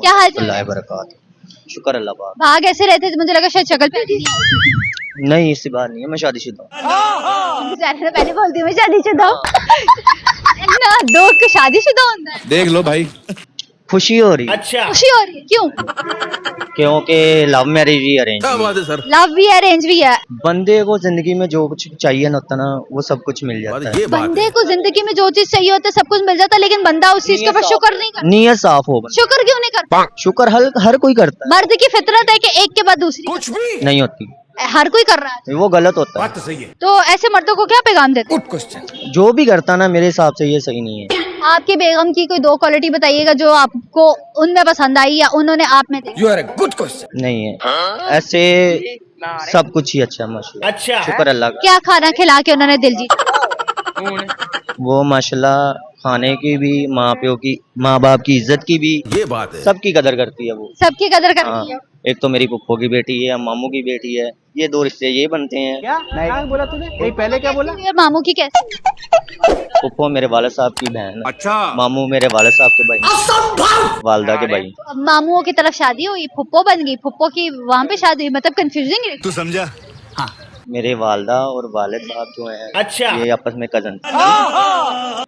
क्या हाल चाल है? बरकत शुक्र अल्लाह पाक। भाग ऐसे रहते थे, मुझे लगा शायद शक्ल पे नहीं आई। नहीं इसी बार नहीं है, मैं शादीशुदा हूँ। बेचारे ने पहले बोल दिया मैं शादीशुदा हूँ। ना दो के शादीशुदा होता है। देख लो भाई। खुशी हो रही है खुशी हो रही है क्यों? क्योंकि लव मैरिज ही अरेंज क्या बात है सर। लव भी है अरेंज भी है। बंदे को जिंदगी में जो कुछ चाहिए ना होता ना वो सब कुछ मिल बात जाता है। ये बात बंदे है। को जिंदगी में जो चीज चाहिए होता है सब कुछ मिल जाता है, लेकिन बंदा उस चीज के ऊपर शुक्र नहीं करता। नीयत साफ हो बस। शुक्र क्यों नहीं करता? शुक्र हर कोई करता है। मर्द की फितरत है कि एक के बाद दूसरी कुछ भी नहीं होती, हर कोई कर रहा है। वो गलत होता है। बात तो सही है। तो ऐसे मर्दों को क्या पैगाम देते? Good question. जो भी करता ना मेरे हिसाब से ये सही नहीं है। आपकी बेगम की कोई दो क्वालिटी बताइएगा जो आपको उनमें पसंद आई या उन्होंने आप में देखी। You are a good question. नहीं है ऐसे सब कुछ ही अच्छा है माशाल्लाह। अच्छा शुक्र अल्लाह का। क्या खाना खिला के उन्होंने दिल जीता? वो माशाल्लाह खाने की भी, माँ प्यो की, माँ बाप की इज्जत की भी, ये बात है। सबकी कदर करती है वो। सबकी कदर हाँ, करती है। एक तो मेरी पुप्पो की बेटी है, मामू की बेटी है, ये दो रिश्ते ये बनते हैं। क्या बोला तूने? एक पहले क्या बोला? ये मामू की कैसे? पुप्पो मेरे वाले साहब की बहन है, अच्छा मामू मेरे वाले साहब के भाई, वालदा के भाई। मामुओं की तरफ शादी हुई, फुप्पो बन गई, फुप्पो की वहाँ पे शादी हुई, मतलब कंफ्यूजिंग है। तू समझा। मेरे वालदा और वालिद साहब जो हैं अच्छा ये आपस में कजन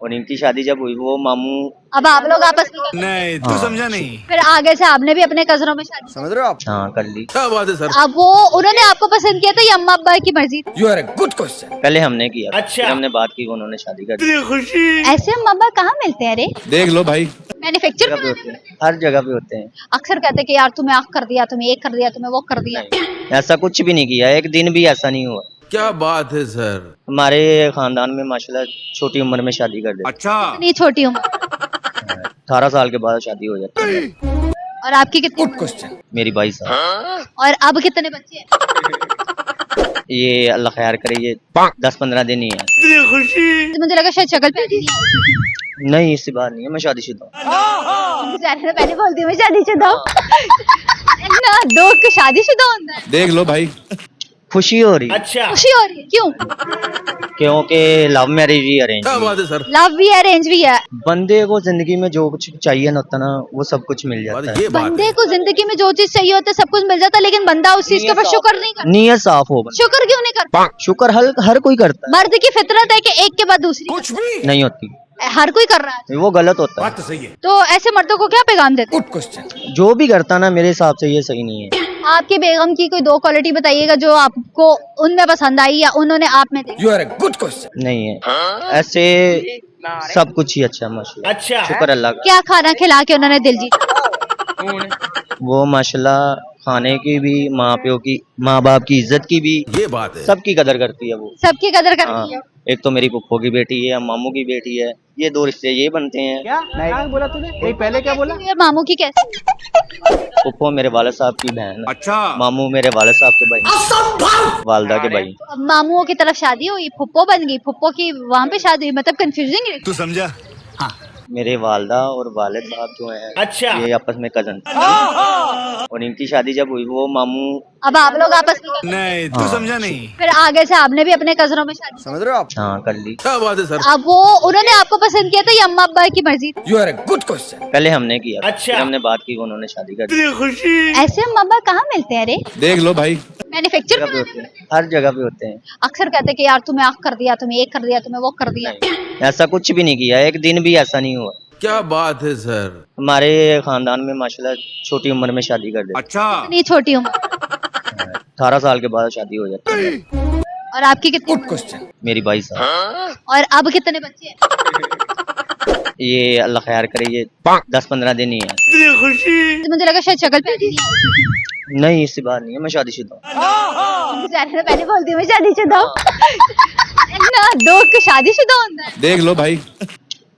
और इनकी शादी जब हुई वो मामू। अब आप लोग आपस में कर- नहीं तू हाँ। समझा नहीं। फिर आगे से आपने भी अपने कजनों में शादी। समझ रहे हो आप? हाँ कर ली। क्या बात है सर। अब वो उन्होंने आपको पसंद किया था या अम्मा अब्बा की मर्जी थी? You are a good question. पहले हमने किया, अच्छा। फिर हमने बात की, उन्होंने शादी कर दी। खुशी। ऐसे अम्मा अब्बा कहाँ मिलते हैं रे? देख लो भाई। मैन्युफैक्चर जगह पे होते हैं, हर जगह पे होते हैं। अक्सर कहते हैं कि यार तुम्हें आँख कर दिया, तुम्हें एक कर दिया, तुम्हें वो कर दिया। ऐसा कुछ भी नहीं किया, एक दिन भी ऐसा नहीं हुआ। क्या बात है सर। हमारे खानदान में माशाल्लाह छोटी उम्र में शादी कर देते। अच्छा इतनी छोटी उम्र 18 साल के बाद शादी हो जाती है। और आपकी कितनी? Good question. मेरी 22 साल। और अब कितने बच्चे हैं? ये अल्लाह खैर करे, ये 10-15 दिन ही है। मुझे लगा शायद शक्ल पे नहीं आई। नहीं इसी बार नहीं है, मैं शादीशुदा हूँ। बेचारे ने पहले बोल दिया मैं शादीशुदा हूँ। ना दो के शादीशुदा होता है। देख लो भाई। खुशी हो रही है अच्छा खुशी हो रही है क्यों? क्योंकि लव मैरिज ही अरेंज। क्या बात है सर। लव भी है अरेंज भी है। बंदे को जिंदगी में जो कुछ चाहिए ना होता ना वो सब कुछ मिल बात जाता है। ये बात बंदे है। को जिंदगी में जो चीज चाहिए होता है सब कुछ मिल जाता है, लेकिन बंदा उस चीज के ऊपर शुक्र नहीं करता। नीयत साफ हो बस। शुक्र क्यों नहीं करता? शुक्र हर कोई करता है। मर्द की फितरत है कि एक के बाद दूसरी कुछ भी नहीं होती, हर कोई कर रहा है। वो गलत होता है। बात तो सही है। तो ऐसे मर्दों को क्या पैगाम देते? Good question. जो भी करता ना मेरे हिसाब से ये सही नहीं है। आपकी बेगम की कोई दो क्वालिटी बताइएगा जो आपको उनमें पसंद आई या उन्होंने आप में देखी। You are a good question. नहीं है ऐसे सब कुछ ही अच्छा है माशाल्लाह। अच्छा शुक्र अल्लाह का। क्या खाना खिला के उन्होंने दिल जीता? वो माशाल्लाह खाने की भी, माँ प्यो की, माँ बाप की इज्जत की भी, ये बात है। सबकी कदर करती है वो। सबकी कदर हाँ, करती है। एक तो मेरी पुप्पो की बेटी है, मामू की बेटी है, ये दो रिश्ते ये बनते हैं। क्या बोला तूने? एक पहले क्या बोला? ये मामू की कैसे? पुप्पो मेरे वाले साहब की बहन है, अच्छा मामू मेरे वाले साहब के भाई, वालदा के भाई। मामुओं की तरफ शादी हुई, फुप्पो बन गई, फुप्पो की वहाँ पे शादी हुई, मतलब कंफ्यूजिंग है। तू समझा। मेरे वालदा और वालिद साहब जो हैं अच्छा ये आपस में कजन और इनकी शादी जब हुई वो मामू। अब आप लोग आपस में कर- नहीं तू हाँ। समझा नहीं। फिर आगे से आपने भी अपने कजनों में शादी। समझ रहे हो आप? हाँ कर ली। क्या बात है सर। अब वो उन्होंने आपको पसंद किया था या अम्मा अब्बा की मर्जी थी? You are a good question. पहले हमने किया, अच्छा। फिर हमने बात की, उन्होंने शादी कर दी। खुशी। ऐसे अम्मा अब्बा कहाँ मिलते हैं रे? देख लो भाई। मैन्युफैक्चर जगह पे होते हैं, हर जगह पे होते हैं। अक्सर कहते हैं कि यार तुम्हें आँख कर दिया, तुम्हें एक कर दिया, तुम्हें वो कर दिया। ऐसा कुछ भी नहीं किया, एक दिन भी ऐसा नहीं हुआ। क्या बात है सर। हमारे खानदान में माशाल्लाह छोटी उम्र में शादी कर देते। अच्छा इतनी छोटी उम्र। 18 साल के बाद शादी हो जाती है। और आपकी कितनी? Good question. मेरी 22 साल। और अब कितने बच्चे हैं? ये अल्लाह खैर करे, ये 10-15 दिन ही है। मुझे लगा शायद शक्ल पे नहीं आई। नहीं इसी बार नहीं है, मैं शादीशुदा हूँ। बेचारे ने पहले बोल दिया मैं शादीशुदा हूँ। ना दो के शादीशुदा होता है। देख लो भाई।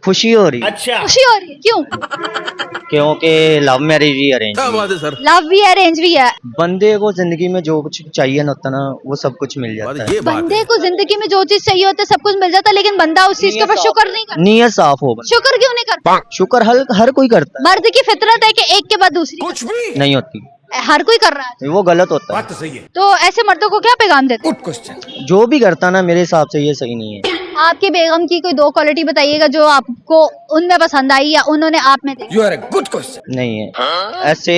खुशी हो रही है अच्छा खुशी हो रही है क्यों? क्योंकि लव मैरिज ही अरेंज। क्या बात है सर। लव भी है अरेंज भी है। बंदे को जिंदगी में जो कुछ चाहिए ना होता ना वो सब कुछ मिल बात जाता है। ये बात बंदे है। को जिंदगी में जो चीज चाहिए होता है सब कुछ मिल जाता है, लेकिन बंदा उस चीज के ऊपर शुक्र नहीं करता। नीयत साफ हो बस। शुक्र क्यों नहीं करता? शुक्र हर कोई करता है। मर्द की फितरत है कि एक के बाद दूसरी कुछ भी नहीं होती, हर कोई कर रहा है। वो गलत होता है। बात तो सही है। तो ऐसे मर्दों को क्या पैगाम देते? Good question. जो भी करता ना मेरे हिसाब से ये सही नहीं है। आपकी बेगम की कोई 2 क्वालिटी बताइएगा जो आपको उनमें पसंद आई या उन्होंने आप में देखी। You are a good question. नहीं है ऐसे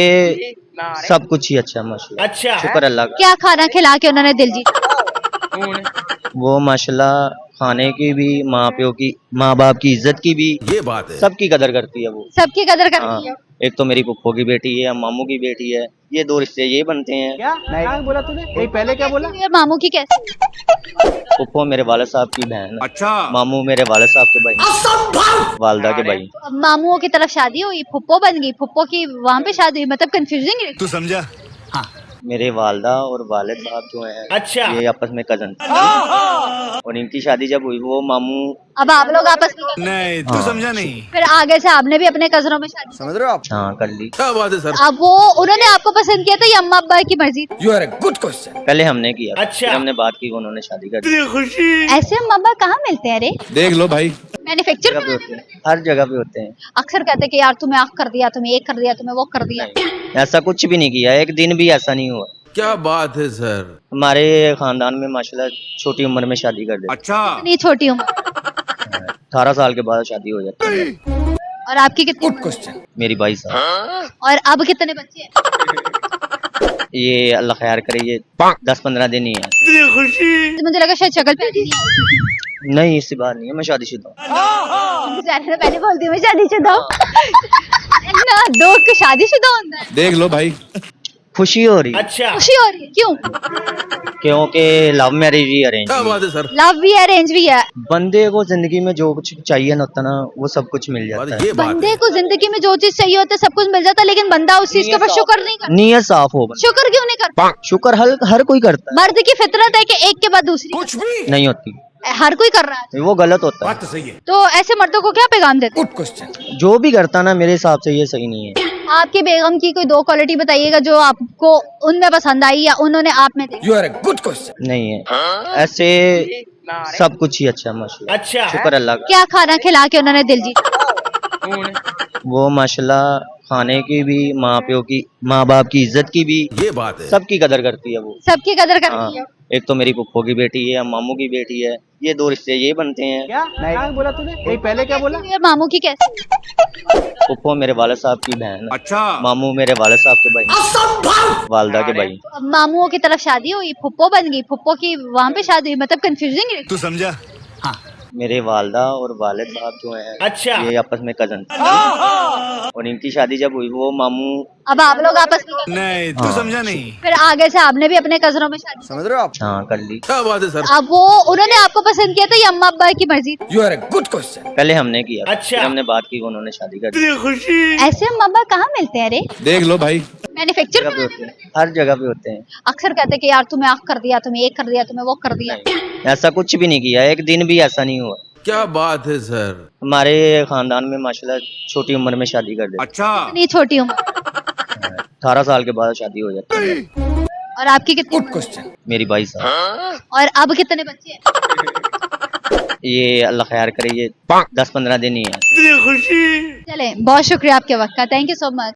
सब कुछ ही अच्छा है माशाल्लाह। अच्छा। शुक्र अल्लाह का। क्या खाना खिला के उन्होंने दिल जीता। वो माशाल्लाह खाने की भी, माँ प्यो की, माँ बाप की इज्जत की भी, ये बात है। सबकी कदर करती है वो। सबकी कदर हाँ, करती है। एक तो मेरी पुप्पो की बेटी है, मामू की बेटी है, ये 2 रिश्ते ये बनते हैं। क्या क्या बोला तूने? ये पहले क्या बोला? ये मामू की कैसे। पुप्पो मेरे वाले साहब की बहन है, अच्छा। मामू मेरे वाले साहब के भाई, वालदा के भाई। मामुओं की तरफ शादी हुई, फुप्पो बन गई, फुप्पो की वहाँ पे शादी हुई, मतलब कंफ्यूजिंग है। तू समझा? मेरे वालदा और वालिद साहब जो हैं, अच्छा। ये आपस में कजन, और इनकी शादी जब हुई वो मामू। अब आप लोग आपस में नहीं, तू हाँ। समझा नहीं। फिर आगे से आपने भी अपने कजनों में शादी। समझ रहे हो आप? हाँ कर ली। क्या बात है सर? अब वो उन्होंने आपको पसंद किया था या अम्मा अब्बा की मर्जी थी। You are a good question. पहले हमने किया, अच्छा। फिर हमने बात की, उन्होंने शादी कर दी। खुशी। ऐसे अम्मा अब्बा कहाँ मिलते हैं रे। देख लो भाई। मैन्युफैक्चर जगह पे होते हैं, हर जगह पे होते हैं। अक्सर कहते हैं कि यार तुम्हें आग कर दिया, तुम्हें ये कर दिया, तुम्हें वो कर दिया। ऐसा कुछ भी नहीं किया, एक दिन भी ऐसा नहीं हुआ। क्या बात है सर? हमारे खानदान में माशाल्लाह छोटी उम्र में शादी कर देते अच्छा। इतनी छोटी उम्र। हैं। 18 साल के बाद शादी हो जाती है। और आपकी कितनी गुड क्वेश्चन। मेरी 22 साल। और अब कितने बच्चे हैं। ये अल्लाह खैर करे, ये 10-15 दिन ही है। खुशी। मुझे लगा शायद शक्ल पे नहीं आई। नहीं, इससे बात नहीं है, मैं शादीशुदा हूँ। बेचारे ने पहले बोल दी मैं शादीशुदा हूँ। ना दो के शादीशुदा होता है। देख लो भाई। खुशी हो रही है, अच्छा। खुशी हो रही है क्यों। क्योंकि लव मैरिज ही अरेंज। क्या बात है सर? लव भी है अरेंज भी है। बंदे को जिंदगी में जो कुछ चाहिए ना होता ना, वो सब कुछ मिल बात जाता है। ये बात बंदे है। को जिंदगी में जो चीज चाहिए होता है सब कुछ मिल जाता है, लेकिन बंदा उस चीज के ऊपर शुक्र नहीं करता। नीयत साफ हो, बस शुक्र क्यों नहीं करता। शुक्र हर कोई करता है, मर्द की फितरत है कि एक के बाद दूसरी कुछ भी नहीं होती, हर कोई कर रहा है। वो गलत होता है। बात तो सही है। तो ऐसे मर्दों को क्या पैगाम देते गुड क्वेश्चन। जो भी करता ना मेरे हिसाब से ये सही नहीं है। हैं? आपकी बेगम की कोई 2 क्वालिटी बताइएगा जो आपको उनमें पसंद आई या उन्होंने आप में देखी। You are a good question. नहीं है ऐसे सब कुछ ही अच्छा है माशाल्लाह। अच्छा। शुक्र अल्लाह का। क्या खाना खिला के उन्होंने दिल जीता। वो माशाल्लाह खाने की भी, माँ प्यो की, माँ बाप की इज्जत की भी, ये बात है। सबकी कदर करती है वो। सबकी कदर हाँ, करती है। एक तो मेरी पुप्पो की बेटी है, मामू की बेटी है, ये 2 रिश्ते ये बनते हैं। क्या क्या बोला तूने? ये पहले क्या बोला? ये मामू की कैसे। पुप्पो मेरे वाले साहब की बहन है, अच्छा। मामू मेरे वाले साहब के भाई, वालदा के भाई। मामुओं की तरफ शादी हुई, फुप्पो बन गई, फुप्पो की वहाँ पे शादी हुई, मतलब कंफ्यूजिंग है। तू समझा? मेरे वालदा और वालिद साहब जो हैं, अच्छा। ये आपस में कजन, और इनकी शादी जब हुई वो मामू। अब आप लोग आपस में नहीं, तू हाँ। समझा नहीं। फिर आगे से आपने भी अपने कजनों में शादी। समझ रहे हो आप? हाँ कर ली। क्या बात है सर? अब वो उन्होंने आपको पसंद किया था या अम्मा अब्बा की मर्जी थी। You are a good question. पहले हमने किया, अच्छा। फिर हमने बात की, उन्होंने शादी कर दी। खुशी। ऐसे अम्मा अब्बा कहाँ मिलते हैं रे। देख लो भाई। मैन्युफैक्चर जगह पे होते हैं, हर जगह पे होते हैं। अक्सर कहते हैं कि यार तुम्हें आग कर दिया, तुम्हें ये कर दिया, तुम्हें वो कर दिया। ऐसा कुछ भी नहीं किया, एक दिन भी ऐसा नहीं हुआ। क्या बात है सर? हमारे खानदान में माशाल्लाह छोटी उम्र में शादी कर देते अच्छा। इतनी छोटी उम्र। हैं। 18 साल के बाद शादी हो जाती है। और आपकी कितनी। Good question. मेरी 22 साल। और अब कितने बच्चे हैं। ये अल्लाह खैर करे, ये 10-15 दिन ही है। खुशी। चले बहुत शुक्रिया आपके वक्त का, थैंक यू सो मच।